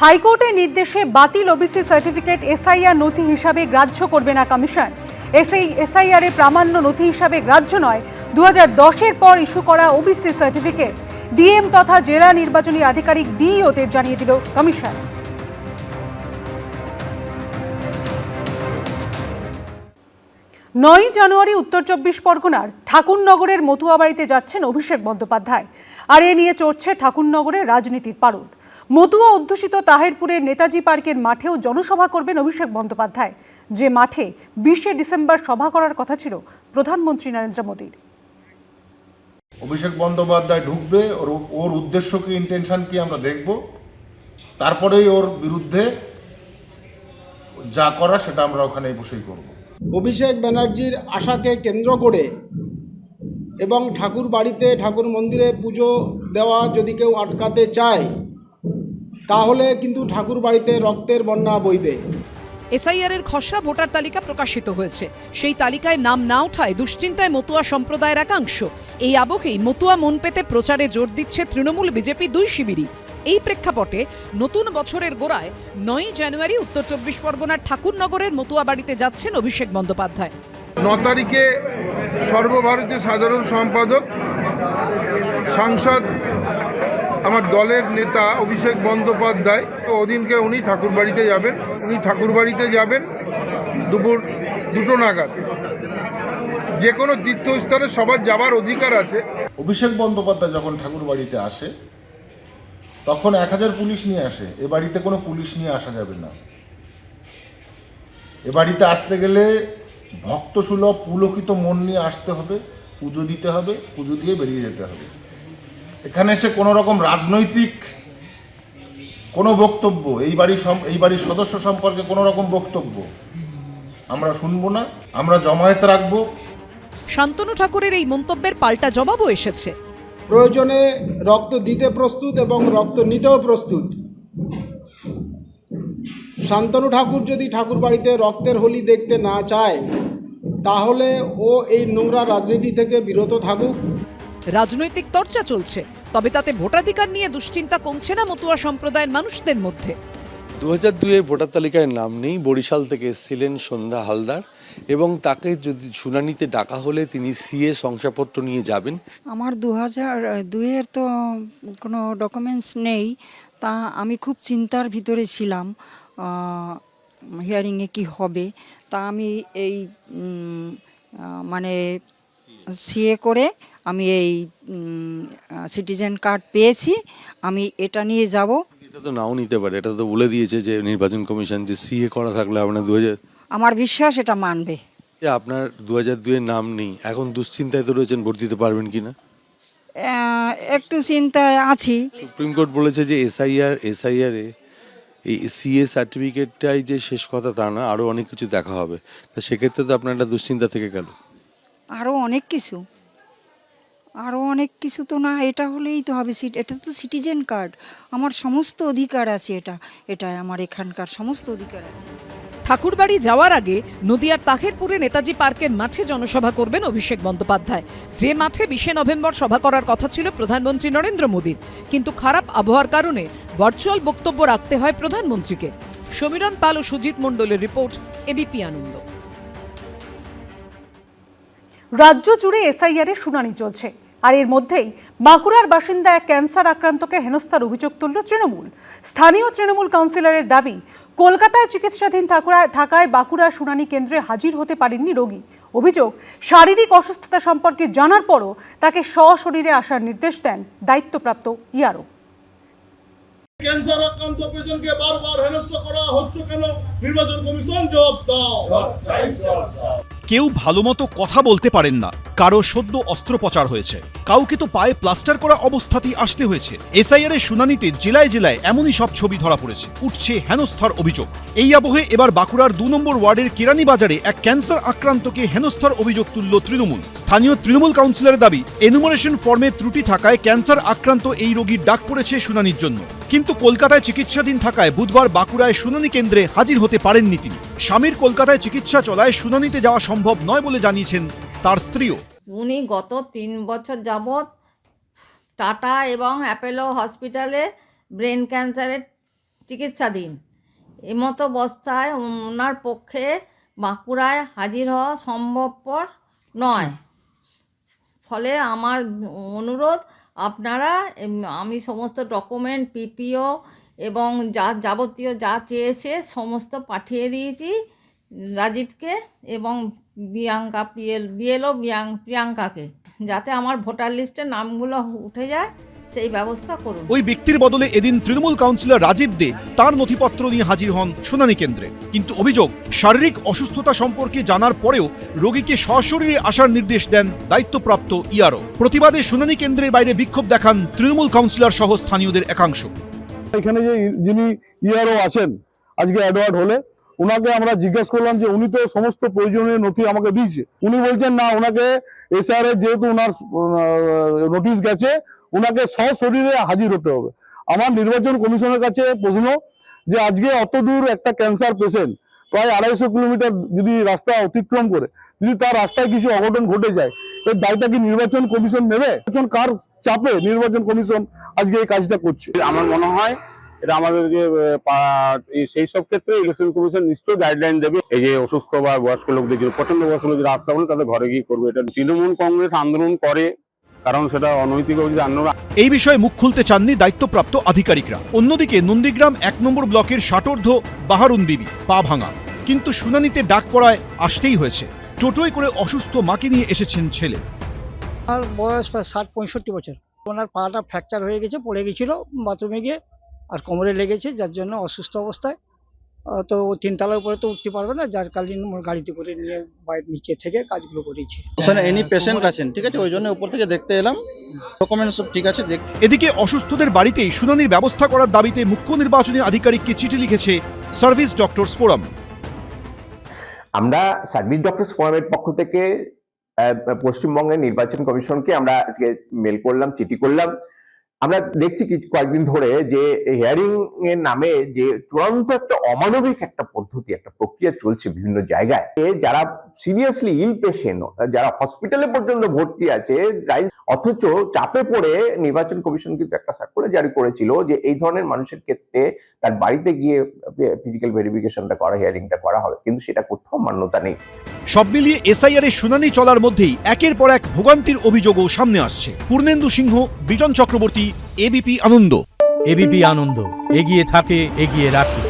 হাইকোর্টের নির্দেশে বাতিল ওবিসি সার্টিফিকেট এসআইআর নথি হিসাবে গ্রাহ্য করবে না কমিশন। এসআইআর এ প্রামাণ্য নথি হিসাবে গ্রাহ্য নয় 2010-এর পর ইস্যু করা ওবিসি সার্টিফিকেট। ডিএম তথা জেলা নির্বাচনী আধিকারিক ডিইওদের জানিয়ে দিল কমিশন। 9 জানুয়ারি উত্তর 24 পরগনার ঠাকুরনগরের মতুয়াবাড়িতে যাচ্ছেন অভিষেক বন্দ্যোপাধ্যায়। আর এ নিয়ে চড়ছে ঠাকুরনগরের রাজনীতির পারদ। মতুয়া অধ্যুষিত তাহেরপুরের নেতাজি পার্কের মাঠেও জনসভা করবেন অভিষেক বন্দ্যোপাধ্যায়, যে মাঠে 20শে ডিসেম্বর সভা করার কথা ছিল প্রধানমন্ত্রী নরেন্দ্র মোদীর। অভিষেক বন্দ্যোপাধ্যায় ঢুকবে, ওর উদ্দেশ্য কি, ইন্টেনশন কি আমরা দেখব, তারপরেই ওর বিরুদ্ধে যা করা সেটা আমরা ওখানে বসেই করব। অভিষেক ব্যানার্জির আশাকে কেন্দ্র করে এবং ঠাকুর বাড়িতে ঠাকুর মন্দিরে পুজো দেওয়া যদি কেউ আটকাতে চায়, তাহলে কিন্তু ঠাকুর বাড়িতে রক্তের বন্যা বইবে। এসআইআর-এর খসড়া ভোটার তালিকা প্রকাশিত হয়েছে। সেই তালিকায় নাম না ওঠায় দুশ্চিন্তায় মতুয়া সম্প্রদায়ের একাংশ। এই আবহেই মতুয়া মন পেতে প্রচারে জোর দিচ্ছে তৃণমূল বিজেপি দুই শিবিরই। এই প্রেক্ষাপটে নতুন বছরের গোড়ায় 9 জানুয়ারি উত্তর 24 পরগনার ঠাকুরনগরের মতুয়া বাড়িতে যাচ্ছেন অভিষেক বন্দ্যোপাধ্যায়। 9 তারিখে সর্বভারতীয় সাধারণ সম্পাদক, সাংসদ, আমার দলের নেতা অভিষেক বন্দ্যোপাধ্যায়, ওদিনকে উনি ঠাকুরবাড়িতে যাবেন। দুপুর 2টো নাগাদ। যে কোনো তীর্থস্থানে সবার যাবার অধিকার আছে। অভিষেক বন্দ্যোপাধ্যায় যখন ঠাকুর বাড়িতে আসে তখন 1000 পুলিশ নিয়ে আসে। এ বাড়িতে কোনো পুলিশ নিয়ে আসা যাবে না। এ বাড়িতে আসতে গেলে ভক্তসুলভ পুলকিত মন নিয়ে আসতে হবে, পুজো দিতে হবে, পুজো দিয়ে বেরিয়ে যেতে হবে। এখানে এসে কোনো রকম রাজনৈতিক কোনো বক্তব্য, এই বাড়ির সদস্য সম্পর্কে কোনো রকম বক্তব্য আমরা শুনবো না, আমরা জমায়েত রাখবো। শান্তনু ঠাকুরের এই মন্তব্যের পাল্টা জবাবও এসেছে। প্রয়োজনে রক্ত দিতে প্রস্তুত এবং রক্ত নিতেও প্রস্তুত। শান্তনু ঠাকুর যদি ঠাকুর বাড়িতে রক্তের হোলি দেখতে না চায়, তাহলে ও এই নোংরা রাজনীতি থেকে বিরত থাকুক। রাজনৈতিক চর্চা চলছে, তবে তাতে ভোটাধিকার নিয়ে দুশ্চিন্তা কমছে না মতুয়া সম্প্রদায়ের মানুষদের মধ্যে। 2002-এর ভোটার তালিকায় নাম নেই। বরিশাল থেকে এসেছিলেন সন্ধ্যা হালদার, এবং তাকে যদি শুনানিতে ডাকা হলে তিনি সিএ শংসাপত্র নিয়ে যাবেন। আমার 2002-এর তো কোনো ডকুমেন্টস নেই, তা আমি খুব চিন্তার ভিতরে ছিলাম হিয়ারিংয়ে কি হবে। তা আমি এই মানে সিএ করে আমি এই সিটিজেন কার্ড পেয়েছি, আমি এটা নিয়ে যাব। এটা তো নাও নিতে পারে, এটা তো বলে দিয়েছে যে নির্বাচন কমিশন, যে সিএ করা থাকলে আপনার 2000, আমার বিশ্বাস এটা মানবে। আপনার 2002-এর নাম নেই, এখন দুশ্চিন্তায় তো রয়েছেন ভোট দিতে পারবেন কিনা। একটু চিন্তায় আছি। সুপ্রিম কোর্ট বলেছে যে এসআইআর-এ এই সিএ সার্টিফিকেটটাই যে শেষ কথা তা না, আরও অনেক কিছু দেখা হবে। তা সেক্ষেত্রে তো আপনার একটা দুশ্চিন্তা থেকে গেল। আরও অনেক কিছু তো না, এটা হলেই তো হবে। এটা তো সিটিজেন কার্ড, আমার সমস্ত অধিকার আছে। এটা আমার এখানকার সমস্ত অধিকার আছে। ঠাকুরবাড়ি যাওয়ার আগে নদিয়ার তাহেরপুরে নেতাজি পার্কের মাঠে জনসভা করবেন অভিষেক বন্দ্যোপাধ্যায়, যে মাঠে 20শে নভেম্বর সভা করার কথা ছিল প্রধানমন্ত্রী নরেন্দ্র মোদীর। কিন্তু খারাপ আবহাওয়ার কারণে ভার্চুয়াল বক্তব্য রাখতে হয় প্রধানমন্ত্রীকে। সমীরণ পাল ও সুজিত মণ্ডলের রিপোর্ট, এবিপি আনন্দ। রাজ্য জুড়ে এসআইআর এর শুনানি চলছে, আর এর মধ্যেই বাঁকুড়ার বাসিন্দা এক ক্যান্সার আক্রান্তকে হেনস্থার অভিযোগ তুলল তৃণমূল। স্থানীয় তৃণমূল কাউন্সিলরের দাবি, কলকাতায় চিকিৎসাধীন থাকায় বাঁকুড়া শুনানি কেন্দ্রে হাজির হতে পারেননি রোগী। অভিযোগ, শারীরিক অসুস্থতা সম্পর্কে জানার পরও তাকে সশরীরে আসার নির্দেশ দেন দায়িত্বপ্রাপ্ত ইআরও। ক্যান্সার আক্রান্ত পেশেন্টকে বারবার হেনস্থা করা হচ্ছে কেন? নির্বাচন কমিশন জবাব দাও। কেউ ভালোমতো কথা বলতে পারেন না, কারো সদ্য অস্ত্রোপচার হয়েছে, কাউকে তো পায়ে প্লাস্টার করা অবস্থাতেই আসতে হয়েছে। এসআইআর এর শুনানিতে জেলায় জেলায় এমনই সব ছবি ধরা পড়েছে, উঠছে হেনস্থার অভিযোগ। এই আবহে এবার বাঁকুড়ার 2 নম্বর ওয়ার্ডের কেরানি বাজারে এক ক্যান্সার আক্রান্তকে হেনস্থার অভিযোগ তুলল তৃণমূল। স্থানীয় তৃণমূল কাউন্সিলরের দাবি, এনুমারেশন ফর্মে ত্রুটি থাকায় ক্যান্সার আক্রান্ত এই রোগীর ডাক পড়েছে শুনানির জন্য, কিন্তু কলকাতায় চিকিৎসাধীন থাকায় বুধবার বাঁকুড়ায় শুনানি কেন্দ্রে হাজির হতে পারেননি তিনি। স্বামীর কলকাতায় চিকিৎসা চলায় শুনানিতে যাওয়া সম্ভব নয় বলে জানিয়েছেন তার স্ত্রীও। উনি গত 3 বছর যাবৎ টাটা এবং অ্যাপোলো হসপিটালে ব্রেন ক্যান্সারের চিকিৎসাধীন। এমতো অবস্থায় ওনার পক্ষে বাঁকুড়ায় হাজির হওয়া সম্ভবপর নয়। ফলে আমার অনুরোধ, আপনারা আমি সমস্ত ডকুমেন্ট পিপিও এবং যা যাবতীয় যা চেয়েছে সমস্ত পাঠিয়ে দিয়েছি রাজীবকে এবং বিএলও প্রিয়াঙ্কাকে, যাতে আমার ভোটার লিস্টের নামগুলো উঠে যায় সেই ব্যবস্থা করুন। ওই ব্যক্তির বদলে এদিন তৃণমূল কাউন্সিলর রাজীব দে তার নথিপত্র নিয়ে হাজির হন শুনানি কেন্দ্রে। কিন্তু অভিযোগ, শারীরিক অসুস্থতা সম্পর্কে জানার পরেও রোগীকে সশরীরে আসার নির্দেশ দেন দায়িত্বপ্রাপ্ত ইআরও। প্রতিবাদে শুনানি কেন্দ্রের বাইরে বিক্ষোভ দেখান তৃণমূল কাউন্সিলর সহ স্থানীয়দের একাংশ। এখানে যে যিনি ইআরও আছেন আজকে অ্যাডওয়ার্ড হলে, ওনাকে আমরা জিজ্ঞেস করলাম যে উনি তো সমস্ত প্রয়োজনীয় নথি আমাকে দিয়েছে। উনি বলছেন না, ওনাকে এসআর এর যেহেতু ওনার নোটিশ গেছে, ওনাকে সশরীরে হাজির হতে হবে। আমার নির্বাচন কমিশনের কাছে প্রশ্ন যে আজকে অত দূর একটা ক্যান্সার পেশেন্ট প্রায় 250 কিলোমিটার যদি রাস্তা অতিক্রম করে, যদি তার রাস্তায় কিছু অঘটন ঘটে যায়, এর দায়টা কি নির্বাচন কমিশন নেবে? কার চাপে নির্বাচন কমিশন আজকে এই কাজটা করছে? আমার মনে হয় এটা আমাদেরকে সেই সব ক্ষেত্রে ইলেকশন কমিশন নিশ্চয়ই গাইডলাইন দেবে। এই যে অসুস্থ বা বয়স্ক লোকদের, প্রচন্ড বয়স্ক লোকদের রাস্তা বলে তাদের ঘরে গিয়ে করবে। এটা তৃণমূল কংগ্রেস আন্দোলন করে, কারণ সেটা অনৈতিক অভিযোগ। এই বিষয়ে মুখ খুলতে চাননি দায়িত্বপ্রাপ্ত আধিকারিকরা। অন্যদিকে নন্দীগ্রাম 1 নম্বর ব্লকের ষাটোর্ধ্ব বাহারুন বিবি পা ভাঙা, কিন্তু শুনানিতে ডাক পড়ায় আসতেই হয়েছে। টোটোয় করে অসুস্থ মাকে নিয়ে এসেছেন ছেলে। আর বয়স প্রায় 60-65 বছর। ওনার পাটা ফ্র্যাকচার হয়ে গেছে, পড়ে গেছিল বাথরুমে গিয়ে, আর কোমরে লেগেছে, যার জন্য অসুস্থ অবস্থায় তো 3 তলার উপরে তো উঠতে পারবে না, যার কালীন গাড়িতে করে নিয়ে বাইরে নিচে থেকে কাজগুলো করেছে। ওখানে এনি পেশেন্ট আছেন, ঠিক আছে, ওই জন্য উপর থেকে দেখতে এলাম, ডকুমেন্ট সব ঠিক আছে। এদিকে অসুস্থদের বাড়িতেই শুনানির ব্যবস্থা করার দাবিতে মুখ্য নির্বাচনী আধিকারিককে চিঠি লিখেছে সার্ভিস ডক্টরস ফোরাম। আমরা সার্ভিস ডক্টরস ফোরামের পক্ষ থেকে পশ্চিমবঙ্গের নির্বাচন কমিশনকে আমরা আজকে মেল করলাম, চিঠি করলাম। আমরা দেখছি কয়েকদিন ধরে যে হিয়ারিং এর নামে যে চূড়ান্ত একটা অমানবিক একটা পদ্ধতি, একটা প্রক্রিয়া চলছে বিভিন্ন জায়গায়। যারা সিরিয়াসলি ইল পেশেন্ট, যারা হসপিটালে পর্যন্ত ভর্তি আছে, অথচ চাপে পড়ে নির্বাচন কমিশন কিন্তু একটা সার্কুলার জারি করেছিল যে এই ধরনের মানুষের ক্ষেত্রে তার বাড়িতে গিয়ে ফিজিক্যাল ভেরিফিকেশনটা করা, হিয়ারিংটা করা হবে, কিন্তু সেটা কোথাও মান্যতা নেই। সব মিলিয়ে এসআইআর এর শুনানি চলার মধ্যেই একের পর এক ভোগান্তির অভিযোগও সামনে আসছে। পূর্ণেন্দু সিংহ, বিটন চক্রবর্তী, এবিপি আনন্দ। এবিপি আনন্দ, এগিয়ে থাকে, এগিয়ে রাখে।